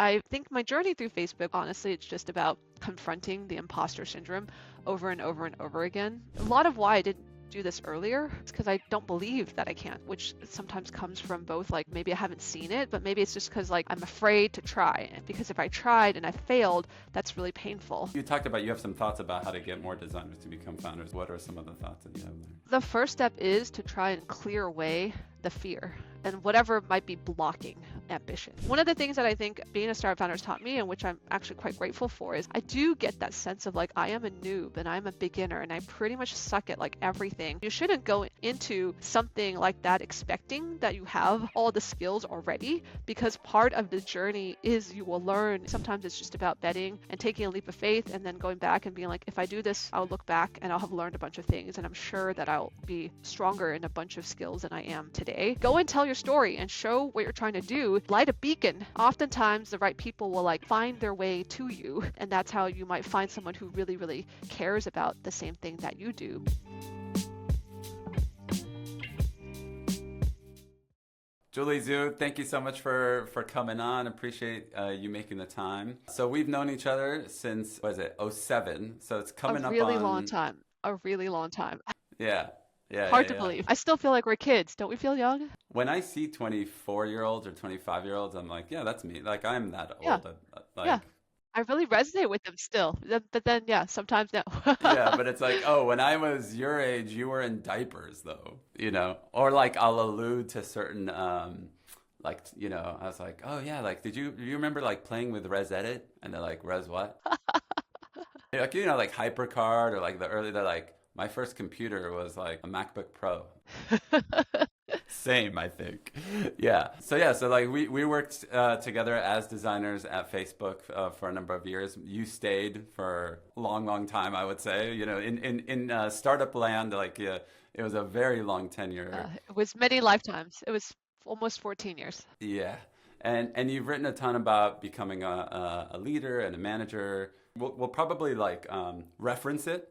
I think my journey through Facebook, honestly, it's just about confronting the imposter syndrome over and over and over again. A lot of why I didn't do this earlier is because I don't believe that I can, which sometimes comes from both like maybe I haven't seen it, but maybe it's just because like I'm afraid to try. And because if I tried and I failed, that's really painful. You talked about you have some thoughts about how to get more designers to become founders. What are some of the thoughts that you have there? The first step is to try and clear away the fear and whatever might be blocking ambition. One of the things that I think being a startup founder has taught me, and which I'm actually quite grateful for, is I do get that sense of like I am a noob and I'm a beginner and I pretty much suck at like everything. You shouldn't go into something like that expecting that you have all the skills already, because part of the journey is you will learn. Sometimes it's just about betting and taking a leap of faith and then going back and being like, if I do this, I'll look back and I'll have learned a bunch of things and I'm sure that I'll be stronger in a bunch of skills than I am today. Go and tell your story and show what you're trying to do. Light a beacon. Oftentimes the right people will like find their way to you, and that's how you might find someone who really, really cares about the same thing that you do. Julie, Zhu, thank you so much for coming on. Appreciate you making the time. So we've known each other since, what is it, '07. So it's coming up on... A really long time. A really long time. Yeah. Hard to believe. I still feel like we're kids. Don't we feel young? When I see 24-year-olds or 25-year-olds, I'm like, yeah, that's me. Like, I'm that Yeah. old. Like, Yeah. I really resonate with them still. But then, yeah, sometimes no. yeah, but it's like, oh, when I was your age, you were in diapers, though, you know? Or like, I'll allude to certain, like, you know, I was like, oh, yeah, like, do you remember like playing with Res Edit? And they're like, Res what? Like, you know, like HyperCard or like they're like, my first computer was like a MacBook Pro. Same, I think. Yeah. So like we worked together as designers at Facebook for a number of years. You stayed for a long, long time, I would say. You know, in startup land, like it was a very long tenure. It was many lifetimes. It was almost 14 years. Yeah. And you've written a ton about becoming a leader and a manager. We'll probably like reference it.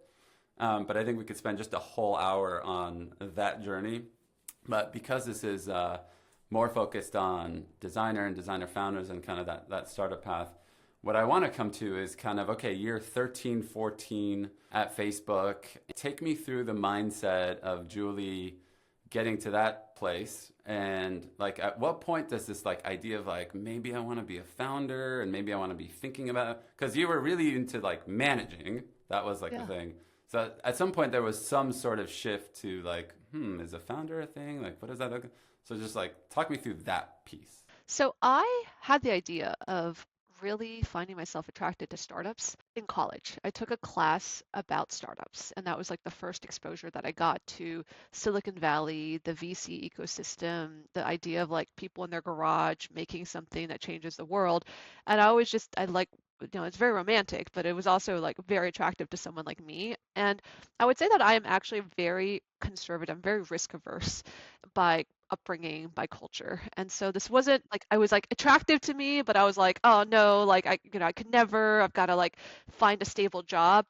But I think we could spend just a whole hour on that journey. But because this is more focused on designer and designer founders and kind of that startup path, what I want to come to is kind of, okay, year 13, 14 at Facebook. Take me through the mindset of Julie getting to that place. And like, at what point does this like idea of like, maybe I want to be a founder and maybe I want to be thinking about, because you were really into like managing. That was like the thing. So at some point there was some sort of shift to like, is a founder a thing? Like, what does that look like? So just like, talk me through that piece. So I had the idea of really finding myself attracted to startups in college. I took a class about startups, and that was like the first exposure that I got to Silicon Valley, the VC ecosystem, the idea of like people in their garage making something that changes the world. And I like, you know, it's very romantic, but it was also like very attractive to someone like me. And I would say that I am actually very conservative. I'm very risk averse by upbringing, by culture. And so this wasn't like I was like attractive to me, but I was like, oh no, like I could never, I've got to like find a stable job.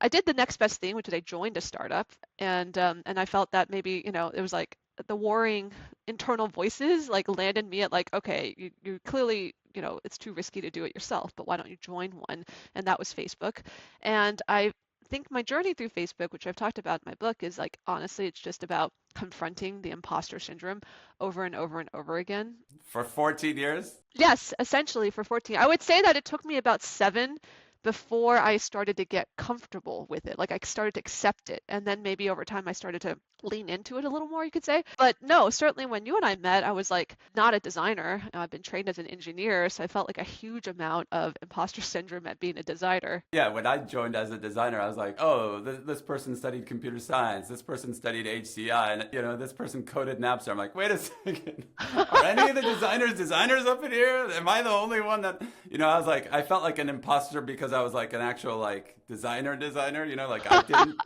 I did the next best thing, which is I joined a startup, and I felt that maybe, you know, it was like the warring internal voices like landed me at like, okay, you clearly, you know, it's too risky to do it yourself, but why don't you join one? And that was Facebook. And I think my journey through Facebook, which I've talked about in my book, is like, honestly, it's just about confronting the imposter syndrome over and over and over again. For 14 years? Yes, essentially for 14. I would say that it took me about 7 before I started to get comfortable with it. Like I started to accept it. And then maybe over time I started to lean into it a little more, you could say. But no, certainly when you and I met, I was like not a designer. I've been trained as an engineer, so I felt like a huge amount of imposter syndrome at being a designer. Yeah, when I joined as a designer, I was like, oh, this person studied computer science, this person studied HCI, and you know, this person coded Napster. I'm like, wait a second, are any of the designers up in here? Am I the only one that, you know, I was like, I felt like an imposter because I was like an actual like designer, you know, like I didn't.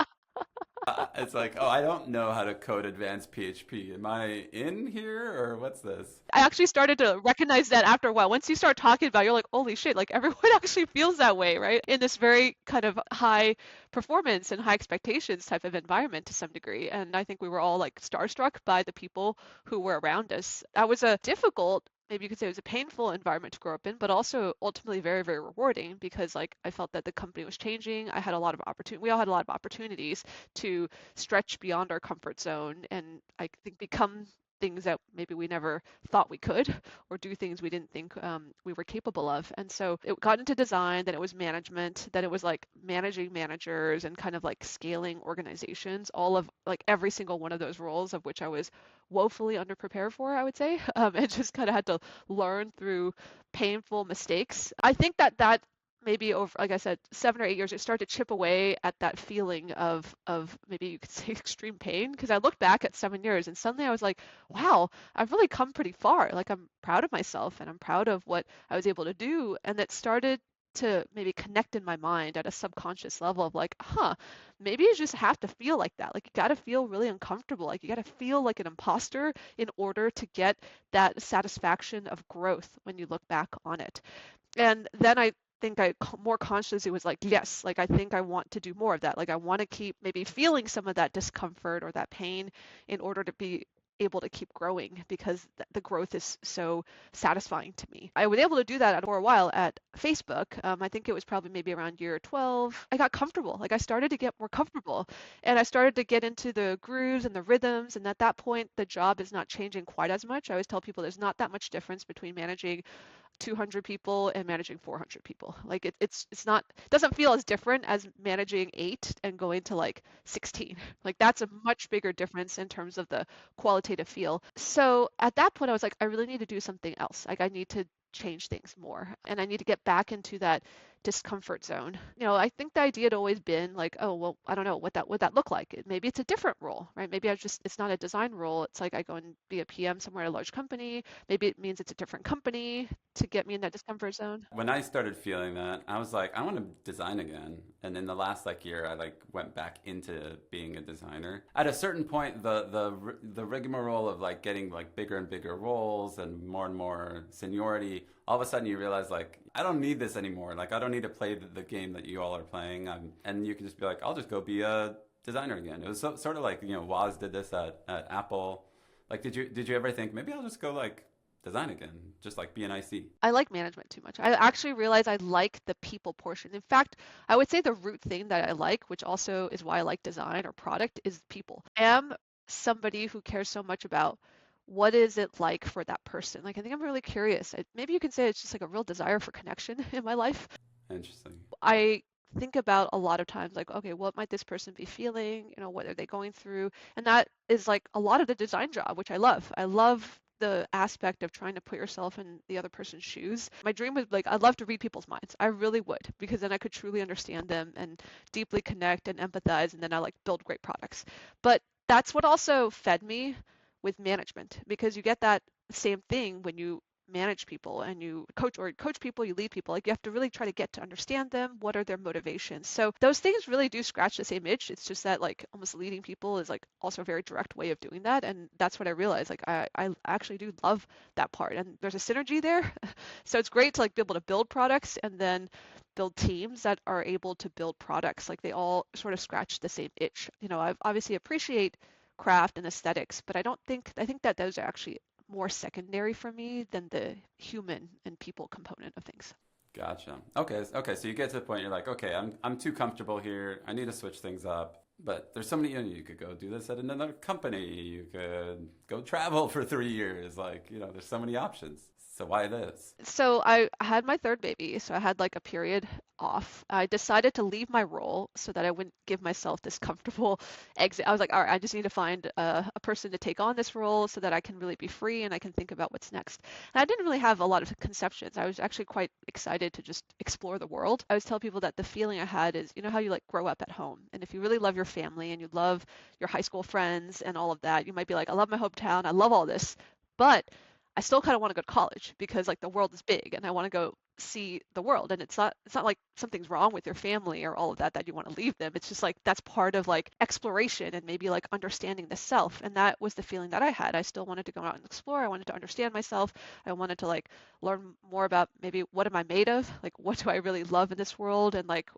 It's like, oh, I don't know how to code advanced PHP. Am I in here or what's this? I actually started to recognize that after a while. Once you start talking about it, you're like, holy shit, like everyone actually feels that way, right? In this very kind of high performance and high expectations type of environment to some degree. And I think we were all like starstruck by the people who were around us. That was a difficult maybe you could say it was a painful environment to grow up in, but also ultimately very, very rewarding because like I felt that the company was changing. I had a lot of opportunity. We all had a lot of opportunities to stretch beyond our comfort zone and I think become things that maybe we never thought we could or do things we didn't think we were capable of. And so it got into design, then it was management, then it was like managing managers and kind of like scaling organizations, all of like every single one of those roles of which I was woefully underprepared for, I would say, and just kind of had to learn through painful mistakes. I think that maybe over, like I said, 7 or 8 years, it started to chip away at that feeling of maybe you could say extreme pain. Because I looked back at 7 years and suddenly I was like, wow, I've really come pretty far. Like I'm proud of myself and I'm proud of what I was able to do. And it started to maybe connect in my mind at a subconscious level of like, huh, maybe you just have to feel like that. Like you got to feel really uncomfortable. Like you got to feel like an imposter in order to get that satisfaction of growth when you look back on it. And then I think I more consciously was like, yes, like I think I want to do more of that. Like I want to keep maybe feeling some of that discomfort or that pain in order to be able to keep growing because the growth is so satisfying to me. I was able to do that for a while at Facebook. I think it was probably maybe around year 12. I got comfortable. Like I started to get more comfortable and I started to get into the grooves and the rhythms. And at that point, the job is not changing quite as much. I always tell people there's not that much difference between managing 200 people and managing 400 people. Like it's not doesn't feel as different as managing 8 and going to like 16. Like that's a much bigger difference in terms of the qualitative feel. So at that point I was like I really need to do something else. Like I need to change things more and I need to get back into that discomfort zone. I think the idea had always been like, oh, well, I don't know what that would that look like. Maybe it's a different role, right? Maybe it's not a design role. It's like I go and be a PM somewhere at a large company. Maybe it means it's a different company to get me in that discomfort zone. When I started feeling that, I was like, I want to design again. And in the last like year, I like went back into being a designer. At a certain point, the rigmarole of like getting like bigger and bigger roles and more seniority, all of a sudden you realize like I don't need this anymore. Like I don't need to play the game that you all are playing. And you can just be like, I'll just go be a designer again. It was sort of like Woz did this at Apple. Like, did you ever think maybe I'll just go like design again, just like be an IC? I like management too much. I actually realize I like the people portion. In fact, I would say the root thing that I like, which also is why I like design or product, is people. I am somebody who cares so much about what is it like for that person. Like I think I'm really curious. Maybe you can say it's just like a real desire for connection in my life. Interesting. I think about a lot of times like, okay, what might this person be feeling? What are they going through? And that is like a lot of the design job, which I love. I love the aspect of trying to put yourself in the other person's shoes. My dream was like, I'd love to read people's minds. I really would, because then I could truly understand them and deeply connect and empathize, and then I like build great products. But that's what also fed me with management, because you get that same thing when you manage people and you coach people, you lead people. Like you have to really try to get to understand them. What are their motivations? So those things really do scratch the same itch. It's just that like almost leading people is like also a very direct way of doing that. And that's what I realized. Like I actually do love that part. And there's a synergy there. So it's great to like be able to build products and then build teams that are able to build products. Like they all sort of scratch the same itch. I obviously appreciate craft and aesthetics, but I think that those are actually more secondary for me than the human and people component of things. Gotcha. Okay. So you get to the point you're like, okay, I'm too comfortable here. I need to switch things up. But there's so many. You could go do this at another company. You could go travel for 3 years. Like there's so many options. So why this? So I had my third baby, so I had like a period off. I decided to leave my role so that I wouldn't give myself this comfortable exit. I was like, all right, I just need to find a person to take on this role so that I can really be free and I can think about what's next. And I didn't really have a lot of conceptions. I was actually quite excited to just explore the world. I always tell people that the feeling I had is, how you like grow up at home. And if you really love your family and you love your high school friends and all of that, you might be like, I love my hometown, I love all this. But I still kind of want to go to college because like the world is big and I want to go see the world. And it's not like something's wrong with your family or all of that you want to leave them. It's just like that's part of like exploration and maybe like understanding the self. And that was the feeling that I had. I still wanted to go out and explore. I wanted to understand myself. I wanted to like learn more about maybe what am I made of? Like what do I really love in this world? And like,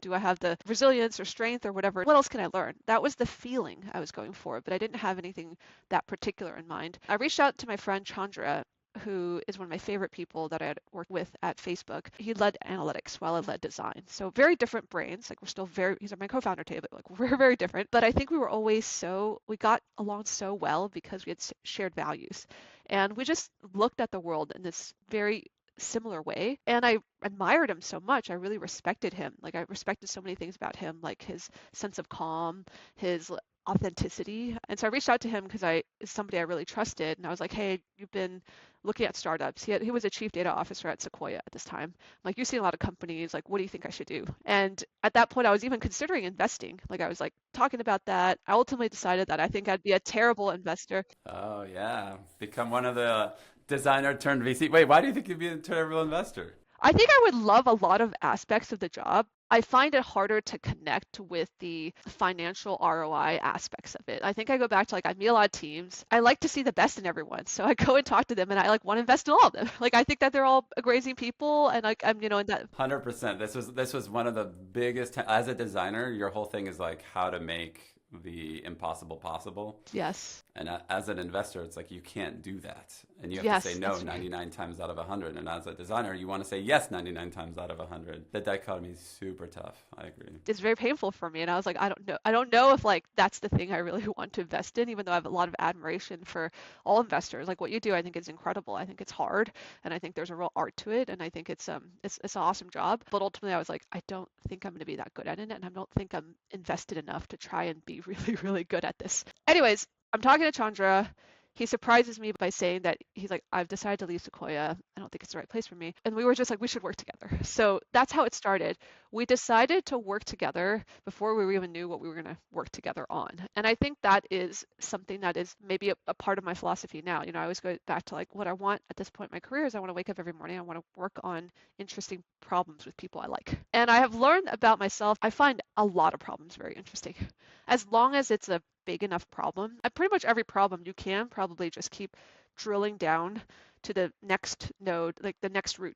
do I have the resilience or strength or whatever? What else can I learn? That was the feeling I was going for, but I didn't have anything that particular in mind. I reached out to my friend Chandra, who is one of my favorite people that I had worked with at Facebook, he led analytics while I led design. So very different brains. Like we're still he's my co-founder too, but like we're very different. But I think we were always we got along so well because we had shared values. And we just looked at the world in this very similar way. And I admired him so much. I really respected him. Like I respected so many things about him, like his sense of calm, his authenticity. And so I reached out to him because I is somebody I really trusted. And I was like, hey, you've been looking at startups. He was a chief data officer at Sequoia at this time. I'm like, you've seen a lot of companies. Like, what do you think I should do? And at that point, I was even considering investing. Like, I was like talking about that. I ultimately decided that I think I'd be a terrible investor. Oh yeah, become one of the designer turned VC. Wait, why do you think you'd be a terrible investor? I think I would love a lot of aspects of the job. I find it harder to connect with the financial ROI aspects of it. I think I go back to like I meet a lot of teams. I like to see the best in everyone. So I go and talk to them and I like want to invest in all of them. Like I think that they're all amazing people and like I'm, in that. 100%. This was one of the biggest as a designer, your whole thing is like how to make the impossible possible. Yes. And as an investor, it's like you can't do that. And you have to Yes, say no that's right. 99 times out of 100. And as a designer, you want to say yes 99 times out of 100. The dichotomy is super tough. I agree. It's very painful for me. And I was like, I don't know. I don't know if like that's the thing I really want to invest in, even though I have a lot of admiration for all investors. Like what you do, I think is incredible. I think it's hard and I think there's a real art to it. And I think it's an awesome job. But ultimately I was like, I don't think I'm going to be that good at it. And I don't think I'm invested enough to try and be really, really good at this. Anyways, I'm talking to Chandra. He surprises me by saying that he's like, I've decided to leave Sequoia. I don't think it's the right place for me. And we were just like, we should work together. So that's how it started. We decided to work together before we even knew what we were going to work together on. And I think that is something that is maybe a part of my philosophy now. I always go back to like what I want at this point in my career is I want to wake up every morning. I want to work on interesting problems with people I like. And I have learned about myself, I find a lot of problems very interesting. As long as it's a big enough problem, and pretty much every problem you can probably just keep drilling down to the next node, like the next root,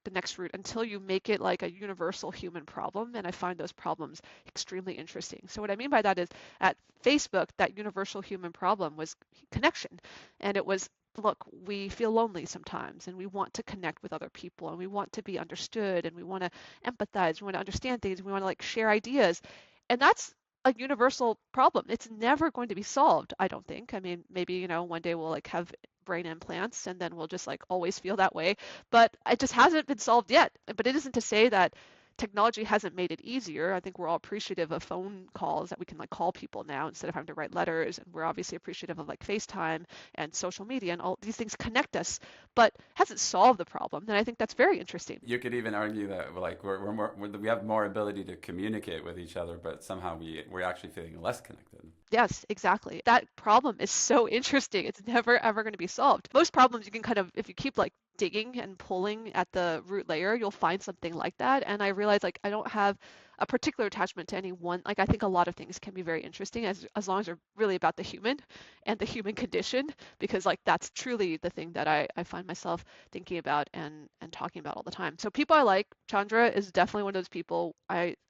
until you make it like a universal human problem. And I find those problems extremely interesting. So what I mean by that is at Facebook, that universal human problem was connection. And it was, look, we feel lonely sometimes and we want to connect with other people and we want to be understood and we want to empathize, we want to understand things, we want to like share ideas. And that's a universal problem. It's never going to be solved, I don't think. I mean, maybe, one day we'll like have brain implants and then we'll just like always feel that way, but it just hasn't been solved yet. But it isn't to say that technology hasn't made it easier. I think we're all appreciative of phone calls that we can like call people now instead of having to write letters. And we're obviously appreciative of like FaceTime and social media and all these things connect us, but hasn't solved the problem. And I think that's very interesting. You could even argue that like we have more ability to communicate with each other, but somehow we're actually feeling less connected. Yes, exactly. That problem is so interesting. It's never ever going to be solved. Most problems you can kind of, if you keep like digging and pulling at the root layer, you'll find something like that. And I realized like I don't have a particular attachment to any one. Like I think a lot of things can be very interesting as long as they're really about the human and the human condition, because like that's truly the thing that I find myself thinking about and talking about all the time. So people I like, Chandra is definitely one of those people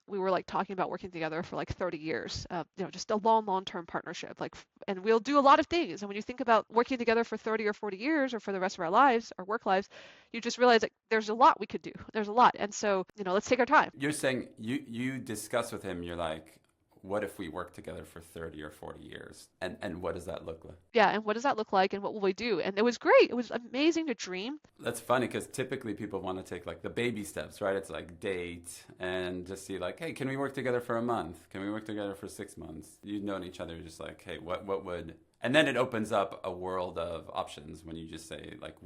we were like talking about working together for like 30 years, just a long-term partnership. Like, and we'll do a lot of things. And when you think about working together for 30 or 40 years or for the rest of our lives, our work lives, you just realize that there's a lot we could do. There's a lot. And so, let's take our time. You're saying you discuss with him, you're like, what if we work together for 30 or 40 years? And what does that look like? Yeah, and what does that look like and what will we do? And it was great. It was amazing to dream. That's funny because typically people want to take like the baby steps, right? It's like date and just see like, hey, can we work together for a month? Can we work together for 6 months? You've known each other, you're just like, hey, what would... And then it opens up a world of options when you just say like,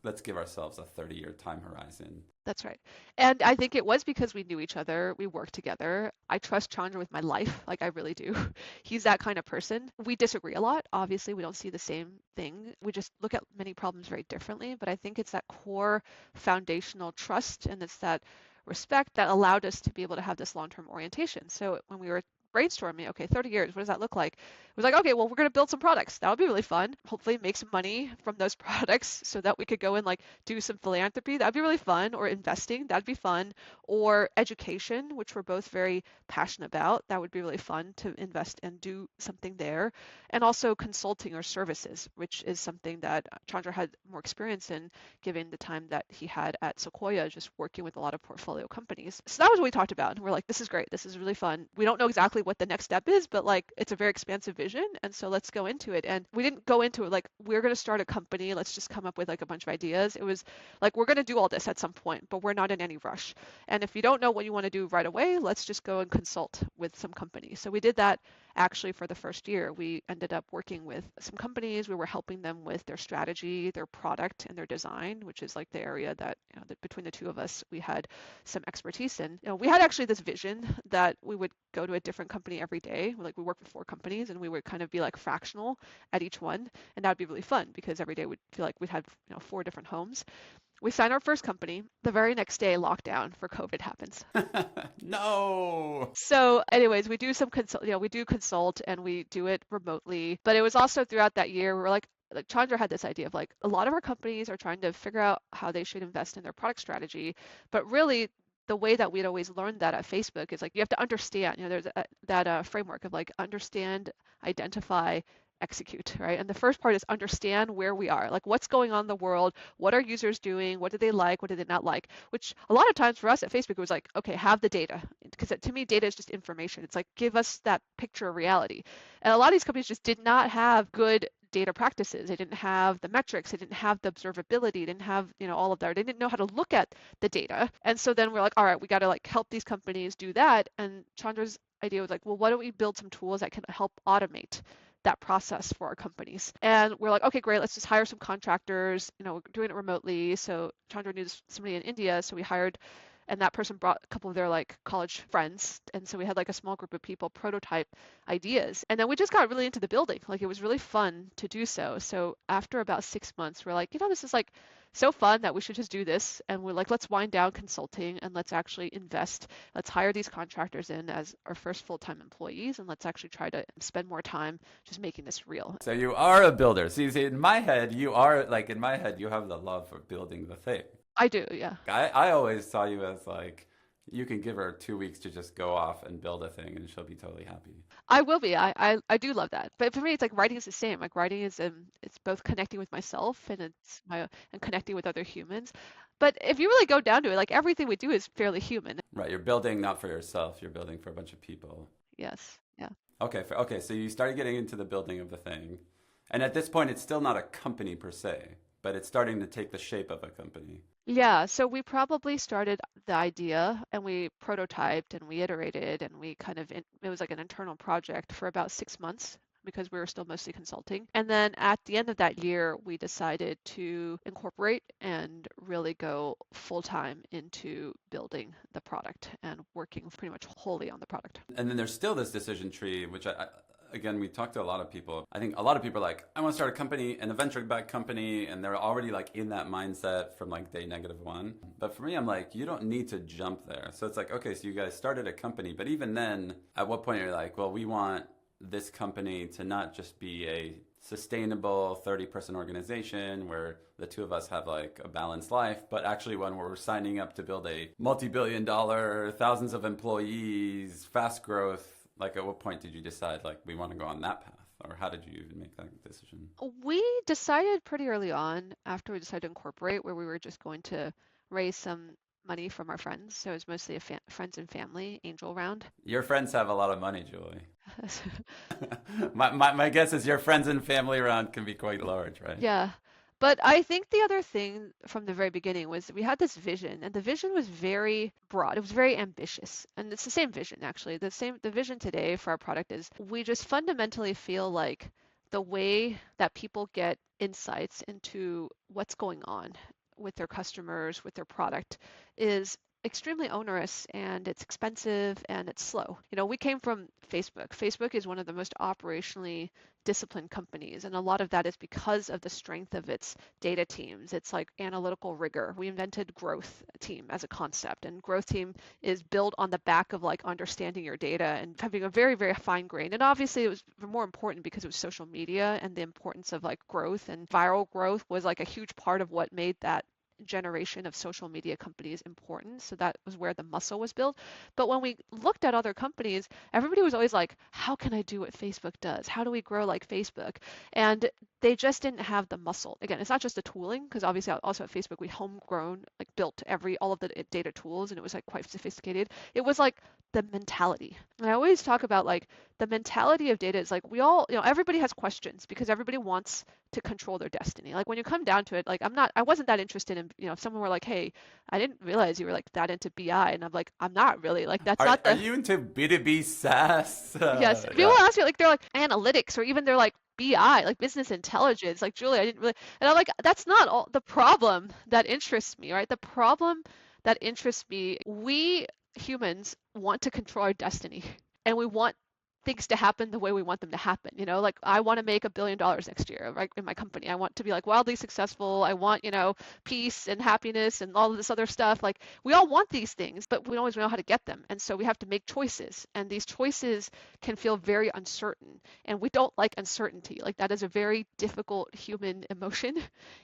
let's give ourselves a 30-year time horizon. That's right. And I think it was because we knew each other. We worked together. I trust Chandra with my life. Like I really do. He's that kind of person. We disagree a lot. Obviously, we don't see the same thing. We just look at many problems very differently. But I think it's that core foundational trust and it's that respect that allowed us to be able to have this long-term orientation. So when we were brainstorming, okay, 30 years, what does that look like? It was like, okay, well, we're going to build some products. That would be really fun. Hopefully make some money from those products so that we could go and like do some philanthropy. That'd be really fun. Or investing, that'd be fun. Or education, which we're both very passionate about. That would be really fun to invest and do something there. And also consulting or services, which is something that Chandra had more experience in given the time that he had at Sequoia, just working with a lot of portfolio companies. So that was what we talked about. And we're like, this is great. This is really fun. We don't know exactly what the next step is, but like it's a very expansive vision. And so let's go into it. And we didn't go into it like, we're going to start a company. Let's just come up with like a bunch of ideas. It was like, we're going to do all this at some point, but we're not in any rush. And if you don't know what you want to do right away, let's just go and consult with some companies. So we did that actually for the first year. We ended up working with some companies. We were helping them with their strategy, their product, and their design, which is like the area that, that between the two of us, we had some expertise in. We had actually this vision that we would go to a different company every day. Like we worked with 4 companies and we would kind of be like fractional at each one. And that would be really fun because every day we'd feel like we'd have 4 different homes. We signed our first company. The very next day, lockdown for COVID happens. No. So, anyways, we do some consult, we do consult and we do it remotely. But it was also throughout that year, we were like Chandra had this idea of like a lot of our companies are trying to figure out how they should invest in their product strategy, but really the way that we'd always learned that at Facebook is like you have to understand, there's that framework of like understand, identify, execute, right? And the first part is understand where we are, like what's going on in the world, what are users doing, what do they like, what do they not like, which a lot of times for us at Facebook it was like, okay, have the data, because to me data is just information. It's like give us that picture of reality. And a lot of these companies just did not have good data practices. They didn't have the metrics, they didn't have the observability, they didn't have, all of that. They didn't know how to look at the data. And so then we're like, all right, we got to like help these companies do that. And Chandra's idea was like, well, why don't we build some tools that can help automate that process for our companies? And we're like, okay, great, let's just hire some contractors. We're doing it remotely. So Chandra knew somebody in India, so we hired, and that person brought a couple of their like college friends. And so we had like a small group of people prototype ideas. And then we just got really into the building. Like it was really fun to do so. So after about 6 months, we're like, this is like so fun that we should just do this. And we're like, let's wind down consulting and let's actually invest. Let's hire these contractors in as our first full-time employees. And let's actually try to spend more time just making this real. So you are a builder. See, in my head, you are like in my head, you have the love for building the thing. I do, yeah. I always saw you as like, you can give her 2 weeks to just go off and build a thing and she'll be totally happy. I will be. I do love that. But for me, it's like writing is the same. Like writing is it's both connecting with myself and and connecting with other humans. But if you really go down to it, like everything we do is fairly human. Right. You're building not for yourself. You're building for a bunch of people. Yes. Yeah. Okay. So you started getting into the building of the thing. And at this point, it's still not a company per se, but it's starting to take the shape of a company. Yeah, so we probably started the idea and we prototyped and we iterated and we it was like an internal project for about 6 months because we were still mostly consulting. And then at the end of that year, we decided to incorporate and really go full time into building the product and working pretty much wholly on the product. And then there's still this decision tree, which again, we talked to a lot of people. I think a lot of people are like, I want to start a company and a venture-backed company, and they're already like in that mindset from like day -1. But for me, I'm like, you don't need to jump there. So it's like, okay, so you guys started a company, but even then, at what point are you like, well, we want this company to not just be a sustainable 30-person organization where the two of us have like a balanced life, but actually one where we're signing up to build a multi-billion-dollar, thousands of employees, fast growth. Like, at what point did you decide, like, we want to go on that path? Or how did you even make that decision? We decided pretty early on after we decided to incorporate where we were just going to raise some money from our friends. So it was mostly a friends and family angel round. Your friends have a lot of money, Julie. my guess is your friends and family round can be quite large, right? Yeah. But I think the other thing from the very beginning was we had this vision, and the vision was very broad. It was very ambitious. And it's the same vision, actually. The vision today for our product is we just fundamentally feel like the way that people get insights into what's going on with their customers, with their product, is extremely onerous and it's expensive and it's slow. We came from Facebook. Facebook is one of the most operationally disciplined companies, and a lot of that is because of the strength of its data teams. It's like analytical rigor. We invented growth team as a concept, and growth team is built on the back of like understanding your data and having a very, very fine grain. And obviously it was more important because it was social media, and the importance of like growth and viral growth was like a huge part of what made that generation of social media companies important. So that was where the muscle was built. But when we looked at other companies, everybody was always like, how can I do what Facebook does? How do we grow like Facebook? And they just didn't have the muscle. Again, it's not just the tooling, because obviously also at Facebook we homegrown, like built all of the data tools, and it was like quite sophisticated. It was like the mentality. And I always talk about like the mentality of data is like we all, everybody has questions because everybody wants to control their destiny. Like when you come down to it, like I wasn't that interested in, if someone were like, hey, I didn't realize you were like that into BI. And I'm like, I'm not really. Like that's not Are the, you into B2B SaaS? yes. People Yeah. ask me, like, they're like analytics or even they're like BI, like business intelligence. Like, Julie, I didn't really, and I'm like, that's not all the problem that interests me, right? The problem that interests me, we humans want to control our destiny and we want things to happen the way we want them to happen. Like I want to make $1 billion next year, right? In my company, I want to be like wildly successful. I want, peace and happiness and all of this other stuff. Like we all want these things, but we don't always know how to get them. And so we have to make choices. And these choices can feel very uncertain. And we don't like uncertainty. Like that is a very difficult human emotion.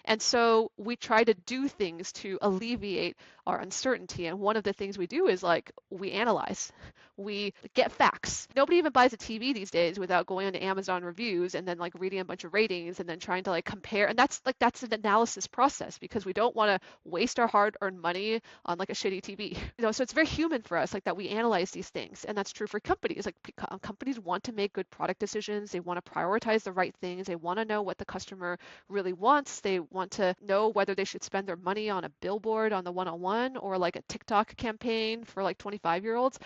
And so we try to do things to alleviate our uncertainty. And one of the things we do is like we analyze, we get facts. Nobody even buys a TV these days without going on to Amazon reviews and then like reading a bunch of ratings and then trying to like compare. And that's an analysis process because we don't want to waste our hard-earned money on like a shitty TV. So it's very human for us like that we analyze these things. And that's true for companies. Like companies want to make good product decisions. They want to prioritize the right things. They want to know what the customer really wants. They want to know whether they should spend their money on a billboard on the one-on-one or like a TikTok campaign for like 25-year-olds.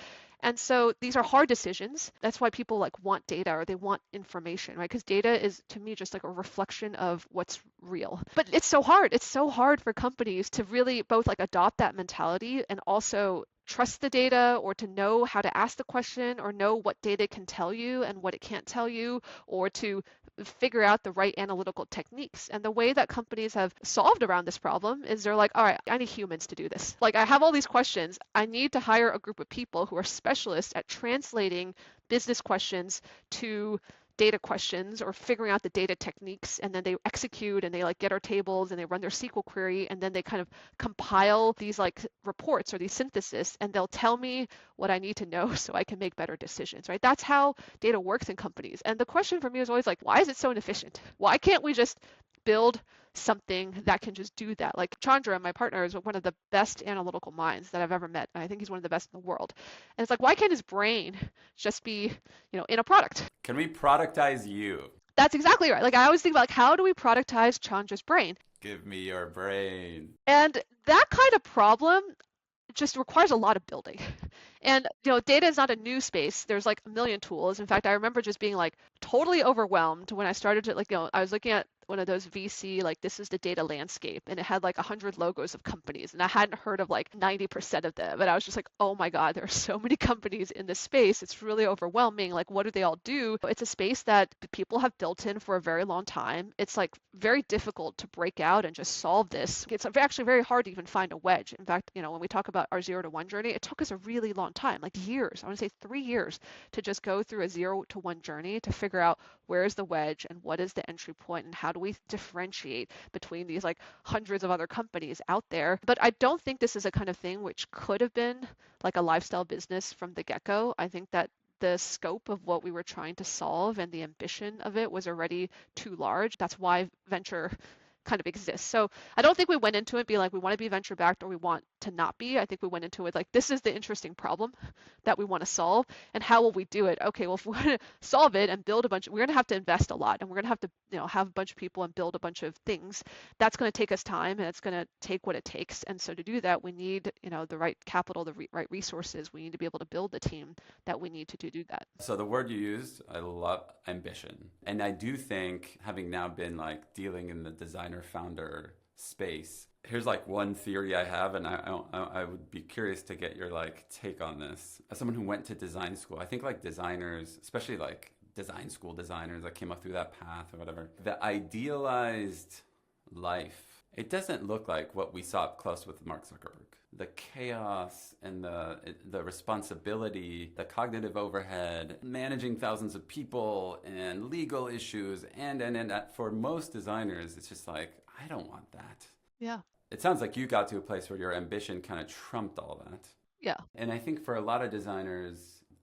And so these are hard decisions. That's why people like want data or they want information, right? Because data is to me just like a reflection of what's real. But it's so hard. It's so hard for companies to really both like adopt that mentality and also trust the data or to know how to ask the question or know what data can tell you and what it can't tell you or to figure out the right analytical techniques. And the way that companies have solved around this problem is they're like, all right, I need humans to do this. Like I have all these questions. I need to hire a group of people who are specialists at translating business questions to data questions or figuring out the data techniques, and then they execute and they like get our tables and they run their SQL query and then they kind of compile these like reports or these synthesis and they'll tell me what I need to know so I can make better decisions, right? That's how data works in companies. And the question for me is always like, why is it so inefficient? Why can't we just build something that can just do that? Like Chandra, my partner, is one of the best analytical minds that I've ever met. And I think he's one of the best in the world. And it's like, why can't his brain just be, in a product? Can we productize you? That's exactly right. Like I always think about like how do we productize Chandra's brain? Give me your brain. And that kind of problem just requires a lot of building. And data is not a new space. There's like a million tools. In fact, I remember just being like totally overwhelmed when I started to like, I was looking at one of those VC, like this is the data landscape, and it had like 100 logos of companies, and I hadn't heard of like 90% of them. And I was just like, oh my God, there are so many companies in this space. It's really overwhelming. Like, what do they all do? It's a space that people have built in for a very long time. It's like very difficult to break out and just solve this. It's actually very hard to even find a wedge. In fact, when we talk about our 0 to 1 journey, it took us a really long time, like years. I want to say 3 years to just go through a 0 to 1 journey to figure out where is the wedge and what is the entry point and how do we differentiate between these like hundreds of other companies out there. But I don't think this is a kind of thing which could have been like a lifestyle business from the get-go. I think that the scope of what we were trying to solve and the ambition of it was already too large. That's why venture kind of exists. So I don't think we went into it being like we want to be venture backed or we want to not be. I think we went into it like this is the interesting problem that we want to solve and how will we do it? Okay, well if we want to solve it and build a bunch, we're going to have to invest a lot and we're going to have to have a bunch of people and build a bunch of things. That's going to take us time and it's going to take what it takes. And so to do that, we need the right capital, the right resources. We need to be able to build the team that we need to do that. So the word you used, I love ambition. And I do think having now been like dealing in the designer founder space, Here's like one theory I have, and I would be curious to get your like take on this. As someone who went to design school, I think like designers, especially like design school designers that came up through that path or whatever, the idealized life, it doesn't look like what we saw up close with Mark Zuckerberg. The chaos and the responsibility, the cognitive overhead, managing thousands of people and legal issues, and for most designers, it's just like I don't want that. Yeah. It sounds like you got to a place where your ambition kind of trumped all that. Yeah. And I think for a lot of designers,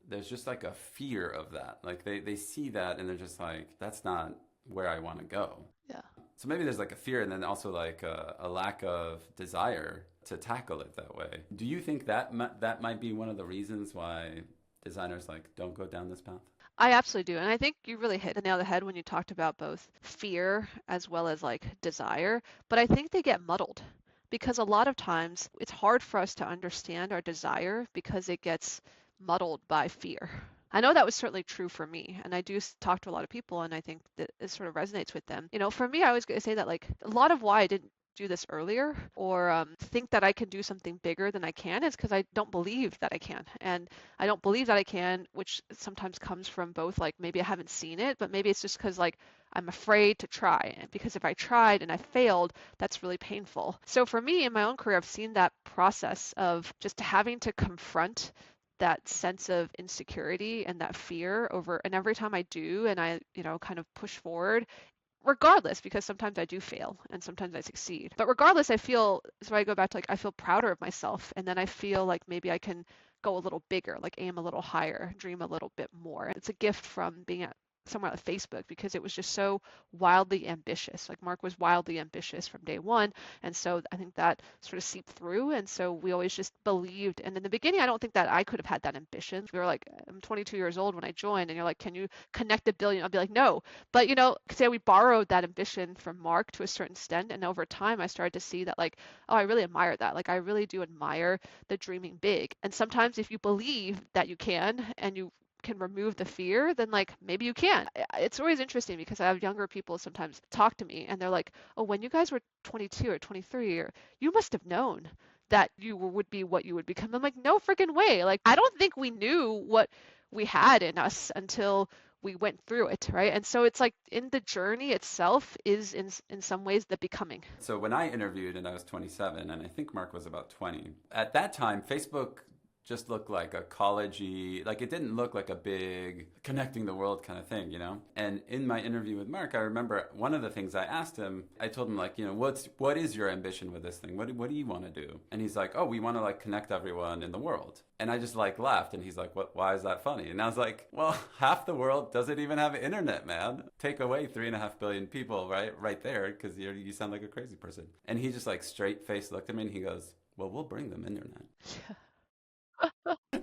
there's just like a fear of that. Like they see that and they're just like, that's not where I want to go. Yeah. So maybe there's like a fear and then also like a lack of desire to tackle it that way. Do you think that that might be one of the reasons why designers like don't go down this path? I absolutely do. And I think you really hit the nail on the head when you talked about both fear as well as like desire. But I think they get muddled because a lot of times it's hard for us to understand our desire because it gets muddled by fear. I know that was certainly true for me, and I do talk to a lot of people, and I think that it sort of resonates with them. For me, I was going to say that like a lot of why I didn't do this earlier or think that I can do something bigger than I can is because I don't believe that I can. And I don't believe that I can, which sometimes comes from both like maybe I haven't seen it, but maybe it's just because like I'm afraid to try. And because if I tried and I failed, that's really painful. So for me in my own career, I've seen that process of just having to confront that sense of insecurity and that fear over, and every time I do and I kind of push forward, regardless, because sometimes I do fail and sometimes I succeed, but regardless, I feel, so I go back to like I feel prouder of myself, and then I feel like maybe I can go a little bigger, like aim a little higher, dream a little bit more. It's a gift from being at somewhere like Facebook because it was just so wildly ambitious. Like Mark was wildly ambitious from day one. And so I think that sort of seeped through. And so we always just believed. And in the beginning, I don't think that I could have had that ambition. We were like, I'm 22 years old when I joined, and you're like, can you connect a billion? I'll be like, no. But say we borrowed that ambition from Mark to a certain extent. And over time, I started to see that like, oh, I really admire that. Like I really do admire the dreaming big. And sometimes if you believe that you can and you can remove the fear, then like maybe you can. It's always interesting because I have younger people sometimes talk to me and they're like, oh, when you guys were 22 or 23, or you must have known that you would be what you would become. I'm like, no freaking way. Like, I don't think we knew what we had in us until we went through it, right? And so it's like in the journey itself is in some ways the becoming. So when I interviewed and I was 27, and I think Mark was about 20, at that time, Facebook just looked like a collegey, like it didn't look like a big connecting the world kind of thing, you know? And in my interview with Mark, I remember one of the things I asked him, I told him like, what is your ambition with this thing? What do you want to do? And he's like, oh, we want to like connect everyone in the world. And I just like laughed and he's like, why is that funny? And I was like, well, half the world doesn't even have internet, man. Take away 3.5 billion people right there because you sound like a crazy person. And he just like straight face looked at me and he goes, well, we'll bring them internet.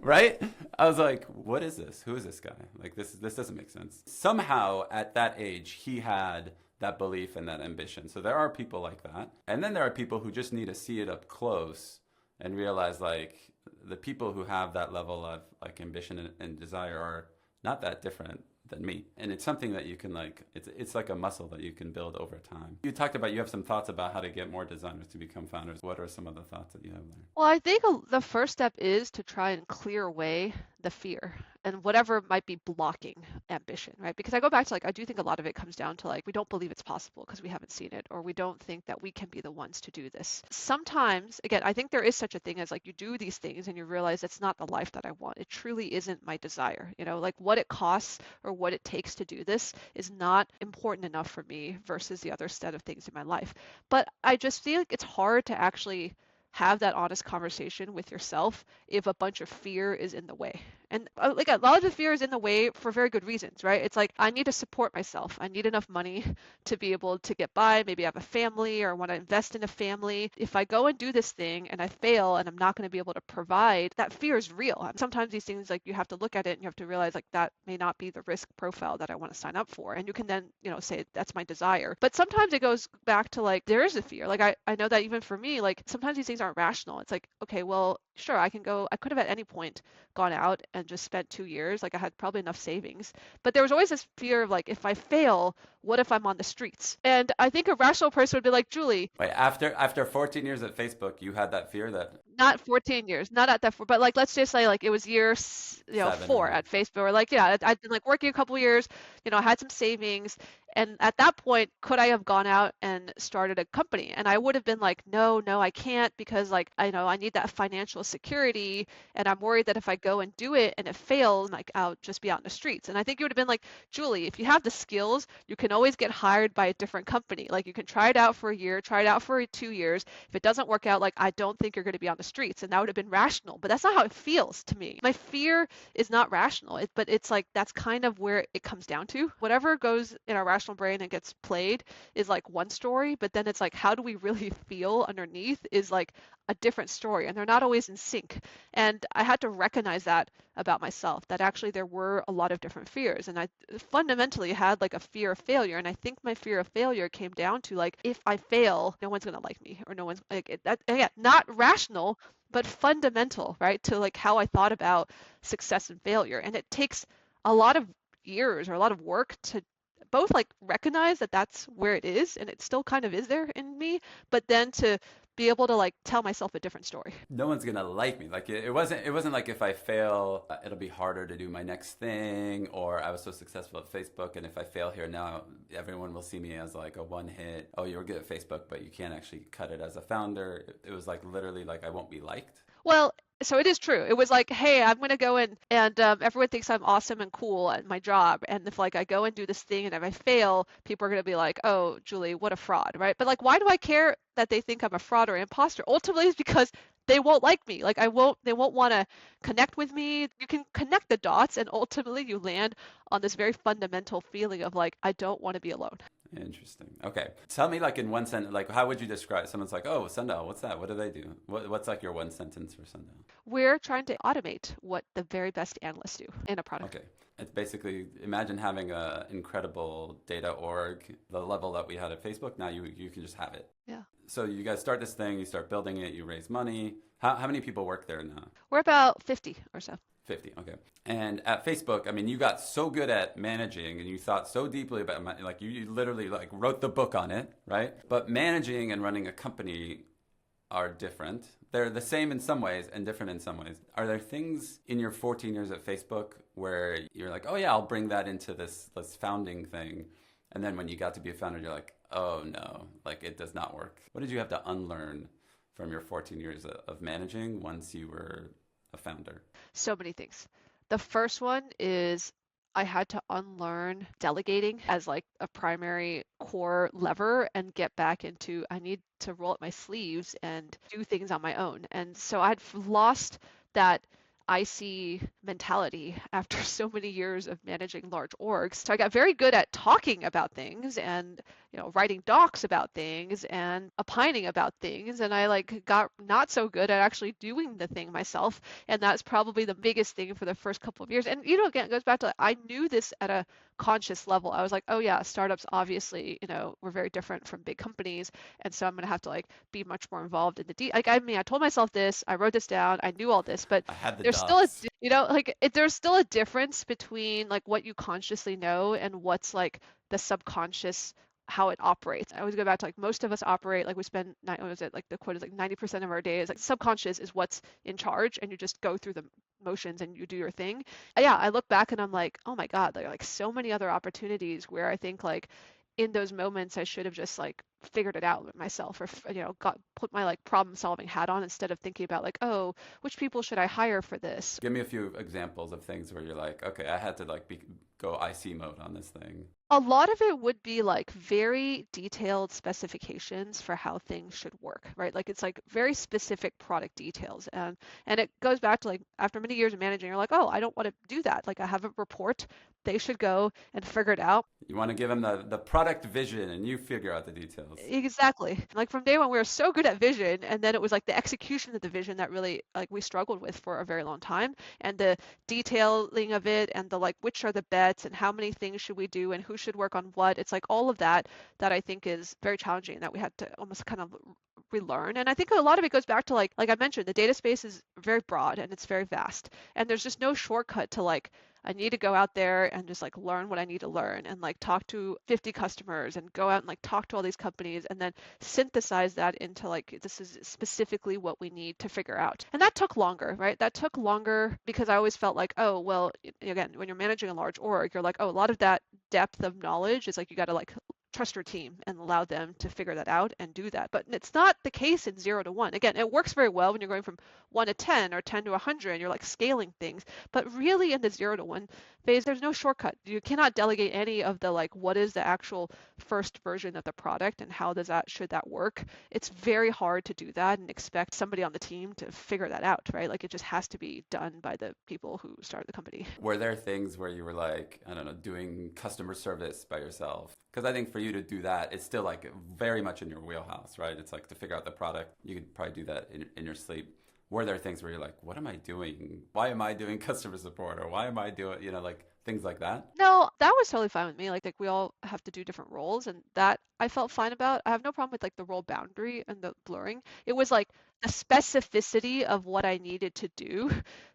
Right? I was like, what is this? Who is this guy? Like this doesn't make sense. Somehow at that age he had that belief and that ambition. So there are people like that. And then there are people who just need to see it up close and realize like the people who have that level of like ambition and desire are not that different than me. And it's something that you can like, it's like a muscle that you can build over time. You talked about, you have some thoughts about how to get more designers to become founders. What are some of the thoughts that you have there? Well, I think the first step is to try and clear away the fear and whatever might be blocking ambition, right? Because I go back to like, I do think a lot of it comes down to like, we don't believe it's possible because we haven't seen it, or we don't think that we can be the ones to do this. Sometimes, again, I think there is such a thing as like you do these things and you realize it's not the life that I want. It truly isn't my desire. Like what it costs or what it takes to do this is not important enough for me versus the other set of things in my life. But I just feel like it's hard to actually have that honest conversation with yourself if a bunch of fear is in the way. And like a lot of the fear is in the way for very good reasons, right? It's like, I need to support myself. I need enough money to be able to get by. Maybe I have a family or want to invest in a family. If I go and do this thing and I fail and I'm not going to be able to provide, that fear is real. And sometimes these things, like you have to look at it and you have to realize like that may not be the risk profile that I want to sign up for. And you can then, say that's my desire. But sometimes it goes back to like, there is a fear. Like I know that even for me, like sometimes these things aren't rational. It's like, okay, well, sure, I could have at any point gone out and just spent 2 years. Like I had probably enough savings. But there was always this fear of like, if I fail, what if I'm on the streets? And I think a rational person would be like, Julie, Wait, after 14 years at Facebook, you had that fear that not 14 years, not at that, but like let's just say like it was seven or 4 eight. at Facebook, or like yeah, I'd been like working a couple years, I had some savings, and at that point, could I have gone out and started a company? And I would have been like, no, no, I can't because like I know I need that financial security, and I'm worried that if I go and do it and it fails, like I'll just be out in the streets. And I think you would have been like, Julie, if you have the skills, you can always get hired by a different company. Like you can try it out for a year, try it out for 2 years. If it doesn't work out, like I don't think you're going to be on the streets, and that would have been rational. But that's not how it feels to me. My fear is not rational, but it's like that's kind of where it comes down to. Whatever goes in our rational brain and gets played is like one story, but then it's like how do we really feel underneath is like a different story, and they're not always in sync. And I had to recognize that about myself, that actually there were a lot of different fears, and I fundamentally had like a fear of failure. And I think my fear of failure came down to like, if I fail, no one's going to like me, or no one's like that. Again, not rational, but fundamental, right, to like how I thought about success and failure. And it takes a lot of years or a lot of work to both like recognize that that's where it is, and it still kind of is there in me, but then to be able to like tell myself a different story. No one's gonna like me. Like it wasn't like if I fail, it'll be harder to do my next thing, or I was so successful at Facebook, and if I fail here now, everyone will see me as like a one hit. Oh, you were good at Facebook, but you can't actually cut it as a founder. It was like literally like I won't be liked. Well, so it is true. It was like, hey, I'm gonna go in, and everyone thinks I'm awesome and cool at my job. And if like I go and do this thing, and if I fail, people are gonna be like, oh, Julie, what a fraud, right? But like, why do I care that they think I'm a fraud or an imposter? Ultimately, it's because they won't like me. Like they won't want to connect with me. You can connect the dots, and ultimately you land on this very fundamental feeling of like, I don't want to be alone. Interesting. Okay. Tell me, like, in one sentence, like, how would you describe someone's like, oh, Sundial, what's that? What do they do? What's like your one sentence for Sundial? We're trying to automate what the very best analysts do in a product. Okay. It's basically imagine having a incredible data org, the level that we had at Facebook. Now you can just have it. Yeah. So you guys start this thing, you start building it, you raise money. How many people work there now? We're about 50 or so. 50, okay. And at Facebook, I mean, you got so good at managing and you thought so deeply about, like, you literally, like, wrote the book on it, right? But managing and running a company are different. They're the same in some ways and different in some ways. Are there things in your 14 years at Facebook where you're like, oh, yeah, I'll bring that into this founding thing. And then when you got to be a founder, you're like, oh, no, like, it does not work. What did you have to unlearn from your 14 years of managing once you were a founder? So many things. The first one is I had to unlearn delegating as like a primary core lever and get back into I need to roll up my sleeves and do things on my own. And so I'd lost that IC mentality after so many years of managing large orgs. So I got very good at talking about things and writing docs about things and opining about things, and I like got not so good at actually doing the thing myself. And that's probably the biggest thing for the first couple of years. And again, it goes back to I knew this at a conscious level. I was like, oh yeah, startups obviously, were very different from big companies, and so I'm gonna have to like be much more involved in the like I mean, I told myself this, I wrote this down, I knew all this, but I had the there's still docs. there's still a difference between like what you consciously know and what's like the subconscious, how it operates. I always go back to like most of us operate like we spend what was it like the quote is like 90% of our day is like subconscious is what's in charge, and you just go through the motions and you do your thing. Yeah, I look back and I'm like, oh my God, there are like so many other opportunities where I think like in those moments I should have just like figured it out myself, or got put my like problem solving hat on instead of thinking about like, oh, which people should I hire for this. Give me a few examples of things where you're like, okay, I had to like go IC mode on this thing. A lot of it would be like very detailed specifications for how things should work, right? Like it's like very specific product details. And it goes back to like after many years of managing, you're like, oh, I don't want to do that. Like I have a report, they should go and figure it out. You want to give them the product vision and you figure out the details. Exactly. Like from day one, we were so good at vision, and then it was like the execution of the vision that really like we struggled with for a very long time, and the detailing of it, and the like, which are the bets, and how many things should we do, and who should work on what. It's like all of that I think is very challenging, that we had to almost kind of relearn. And I think a lot of it goes back to like I mentioned, the data space is very broad and it's very vast. And there's just no shortcut to like I need to go out there and just like learn what I need to learn and like talk to 50 customers and go out and like talk to all these companies and then synthesize that into like this is specifically what we need to figure out. And that took longer, right? That took longer because I always felt like, oh, well, again, when you're managing a large org, you're like, oh, a lot of that depth of knowledge is like you got to like trust your team and allow them to figure that out and do that. But it's not the case in 0 to 1. Again, it works very well when you're going from 1 to 10 or 10 to 100 and you're like scaling things. But really in the 0 to 1 phase, there's no shortcut. You cannot delegate any of the like what is the actual first version of the product and how does that should that work. It's very hard to do that and expect somebody on the team to figure that out, right? Like it just has to be done by the people who started the company. Were there things where you were like, I don't know, doing customer service by yourself? Because I think for you to do that, it's still like very much in your wheelhouse, right? It's like to figure out the product. You could probably do that in your sleep. Were there things where you're like, what am I doing? Why am I doing customer support? Or why am I doing, like things like that? No, that was totally fine with me. Like we all have to do different roles and that I felt fine about. I have no problem with like the role boundary and the blurring. It was like the specificity of what I needed to do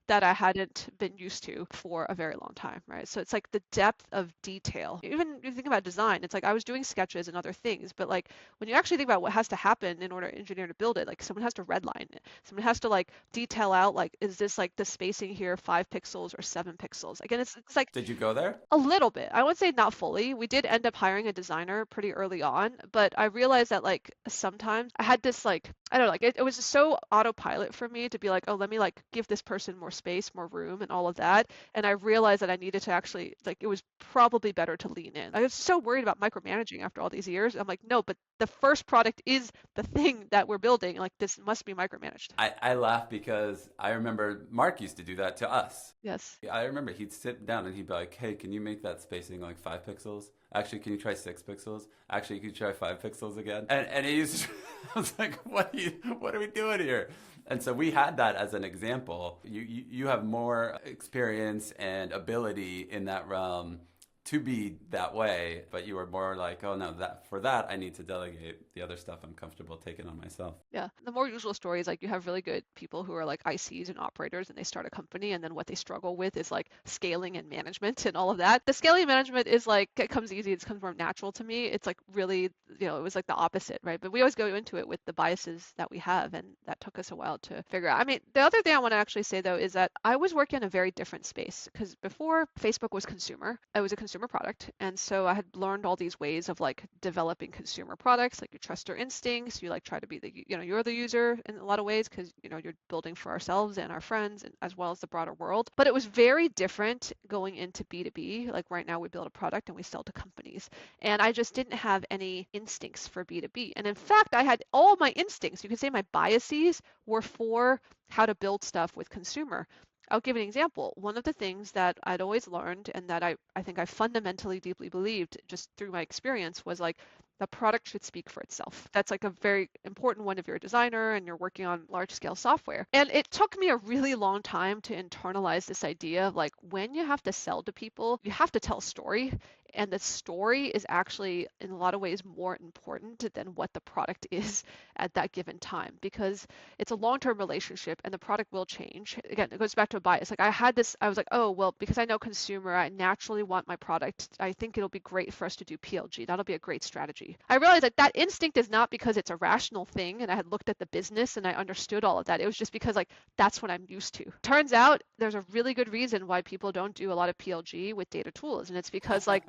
that I hadn't been used to for a very long time, right? So it's like the depth of detail. Even if you think about design, it's like I was doing sketches and other things, but like when you actually think about what has to happen in order for an engineer to build it, like someone has to redline it. Someone has to like detail out like, is this like the spacing here 5 pixels or 7 pixels? Again, it's like Did you go there? a little bit. I would say not fully. We did end up hiring a designer pretty early on, but I realized that like sometimes I had this like I don't know, like it was just so autopilot for me to be like, oh, let me like give this person more space, more room, and all of that. And I realized that I needed to actually like it was probably better to lean in. I was so worried about micromanaging after all these years. I'm like, no, but the first product is the thing that we're building. Like this must be micromanaged. I laugh because I remember Mark used to do that to us. Yes. I remember he'd sit down and he'd be like, hey, can you make that spacing like 5 pixels? Actually, can you try 6 pixels? Actually, can you try 5 pixels again? And he used to, I was like, what are we doing here? And so we had that as an example. You have more experience and ability in that realm to be that way, but you were more like, oh no, that for that I need to delegate. The other stuff I'm comfortable taking on myself. Yeah. The more usual story is like you have really good people who are like ICs and operators and they start a company and then what they struggle with is like scaling and management and all of that. The scaling management is like it comes easy, it comes more natural to me. It's like really, it was like the opposite, right? But we always go into it with the biases that we have and that took us a while to figure out. I mean, the other thing I want to actually say though is that I was working in a very different space because before Facebook was consumer, it was a consumer product. And so I had learned all these ways of like developing consumer products, like you trust your instincts, you like try to be the, you're the user in a lot of ways because, you're building for ourselves and our friends and as well as the broader world. But it was very different going into B2B. Like right now we build a product and we sell to companies. And I just didn't have any instincts for B2B. And in fact, I had all my instincts, you could say my biases were for how to build stuff with consumer. I'll give an example. One of the things that I'd always learned and that I think I fundamentally deeply believed just through my experience was like the product should speak for itself. That's like a very important one if you're a designer and you're working on large scale software. And it took me a really long time to internalize this idea of like when you have to sell to people, you have to tell a story. And the story is actually, in a lot of ways, more important than what the product is at that given time because it's a long-term relationship and the product will change. Again, it goes back to a bias. Like I was like, oh, well, because I know consumer, I naturally want my product. I think it'll be great for us to do PLG. That'll be a great strategy. I realized that instinct is not because it's a rational thing and I had looked at the business and I understood all of that. It was just because like that's what I'm used to. Turns out there's a really good reason why people don't do a lot of PLG with data tools. And it's because like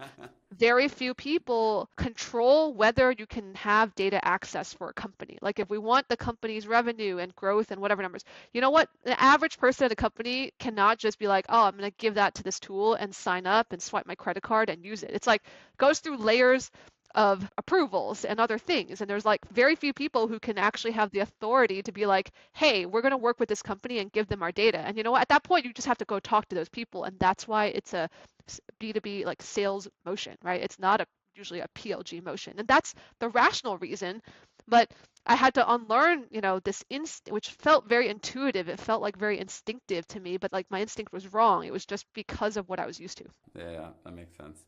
very few people control whether you can have data access for a company. Like if we want the company's revenue and growth and whatever numbers, you know what? The average person at a company cannot just be like, oh, I'm going to give that to this tool and sign up and swipe my credit card and use it. It's like goes through layers of approvals and other things. And there's like very few people who can actually have the authority to be like, hey, we're going to work with this company and give them our data. And you know what? At that point, you just have to go talk to those people. And that's why it's a B2B like sales motion, right? It's not usually a PLG motion. And that's the rational reason. But I had to unlearn, this instinct, which felt very intuitive. It felt like very instinctive to me, but like my instinct was wrong. It was just because of what I was used to. Yeah, that makes sense.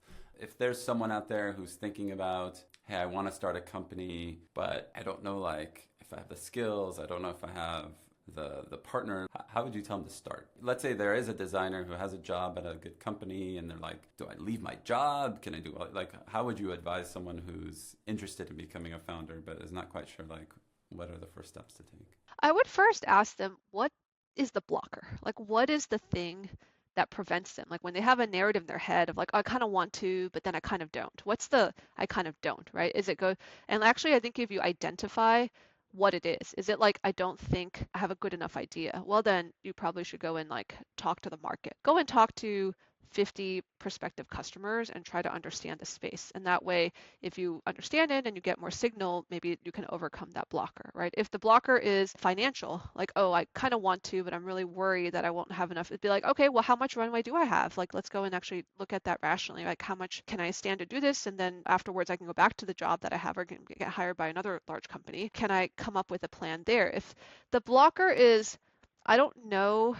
if there's someone out there who's thinking about, hey, I want to start a company, but I don't know like if I have the skills, I don't know if I have the partner, how would you tell them to start? Let's say there is a designer who has a job at a good company and they're like, do I leave my job? Can I do like how would you advise someone who's interested in becoming a founder but is not quite sure like what are the first steps to take? I would first ask them, what is the blocker? Like, what is the thing that prevents them? Like, when they have a narrative in their head of like, I kind of want to, but then I kind of don't. What's the I kind of don't, right? Is it go? And actually, I think if you identify what it is it like, I don't think I have a good enough idea? Well, then you probably should go and like talk to the market. Go and talk to 50 prospective customers and try to understand the space. And that way, if you understand it and you get more signal, maybe you can overcome that blocker, right? If the blocker is financial, like, oh, I kind of want to, but I'm really worried that I won't have enough, it'd be like, okay, well, how much runway do I have? Like, let's go and actually look at that rationally. Like, how much can I stand to do this? And then afterwards, I can go back to the job that I have or can get hired by another large company. Can I come up with a plan there? If the blocker is, I don't know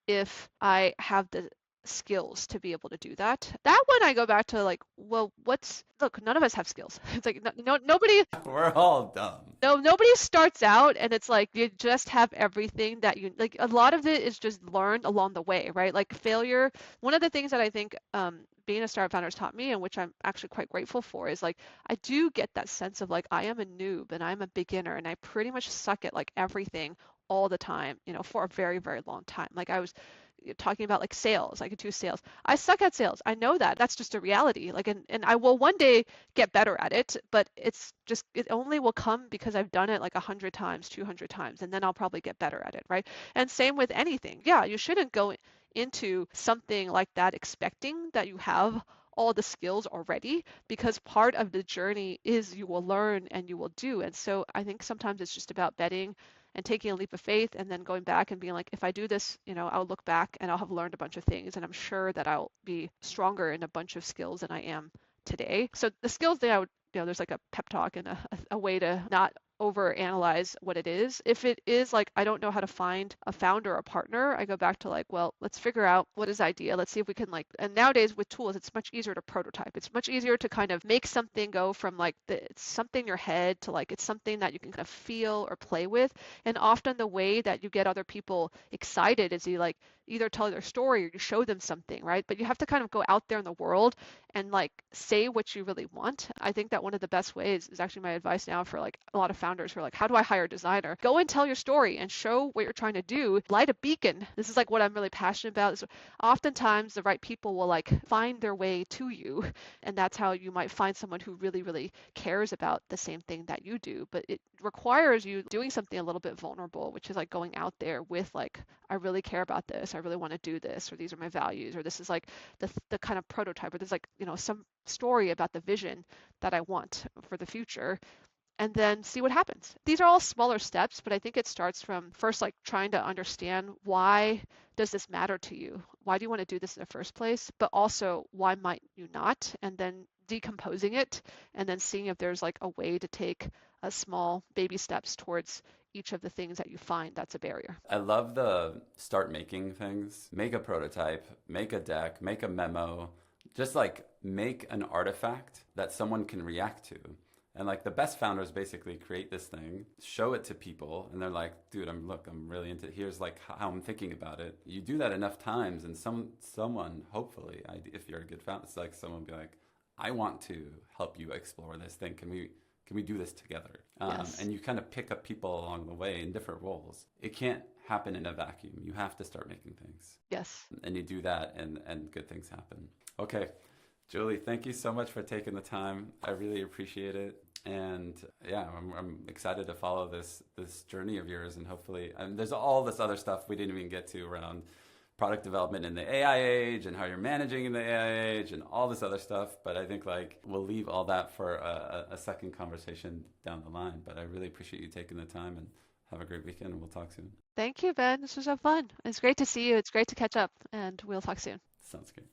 if I have the skills to be able to do that. That one I go back to like, well, look, none of us have skills. It's like nobody We're all dumb. no, nobody starts out and it's like you just have everything that you like. A lot of it is just learned along the way, right? Like failure. One of the things that I think being a startup founder has taught me, and which I'm actually quite grateful for, is like I do get that sense of like I am a noob and I'm a beginner and I pretty much suck at like everything all the time, for a very, very long time. Like I was talking about like sales. I could do sales. I suck at sales. I know that. That's just a reality. Like, and I will one day get better at it, but it only will come because I've done it like 100 times, 200 times, and then I'll probably get better at it, right? And same with anything. Yeah, you shouldn't go into something like that expecting that you have all the skills already, because part of the journey is you will learn and you will do. And so I think sometimes it's just about betting and taking a leap of faith and then going back and being like, if I do this, I'll look back and I'll have learned a bunch of things and I'm sure that I'll be stronger in a bunch of skills than I am today. So the skills that I would, there's like a pep talk and a way to not over analyze what it is. If it is like, I don't know how to find a founder or a partner, I go back to like, well, let's figure out what is the idea. Let's see if we can like, and nowadays with tools, it's much easier to prototype. It's much easier to kind of make something go from like it's something in your head to like, it's something that you can kind of feel or play with. And often the way that you get other people excited is you like either tell their story or you show them something, right? But you have to kind of go out there in the world and like say what you really want. I think that one of the best ways is actually my advice now for like a lot of founders who are like, how do I hire a designer? Go and tell your story and show what you're trying to do. Light a beacon. This is like what I'm really passionate about. Is oftentimes the right people will like find their way to you. And that's how you might find someone who really, really cares about the same thing that you do. But it requires you doing something a little bit vulnerable, which is like going out there with like, I really care about this. I really want to do this, or these are my values, or this is like the kind of prototype, or there's like, some story about the vision that I want for the future, and then see what happens. These are all smaller steps, but I think it starts from first like trying to understand, why does this matter to you? Why do you want to do this in the first place? But also, why might you not? And then decomposing it and then seeing if there's like a way to take a small baby steps towards each of the things that you find that's a barrier. I love the start making things. Make a prototype, make a deck, make a memo, just like make an artifact that someone can react to. And like the best founders basically create this thing, show it to people, and they're like, dude, I'm really into it. Here's like how I'm thinking about it. You do that enough times and someone, hopefully, if you're a good founder, it's like someone will be like, I want to help you explore this thing. Can we do this together? Yes. And you kind of pick up people along the way in different roles. It can't happen in a vacuum. You have to start making things. Yes. And you do that and good things happen. Okay. Julie, thank you so much for taking the time. I really appreciate it. And yeah, I'm excited to follow this journey of yours, and hopefully, and there's all this other stuff we didn't even get to around product development in the AI age and how you're managing in the AI age and all this other stuff. But I think like we'll leave all that for a second conversation down the line. But I really appreciate you taking the time, and have a great weekend, and we'll talk soon. Thank you, Ben. This was so fun. It's great to see you. It's great to catch up, and we'll talk soon. Sounds good.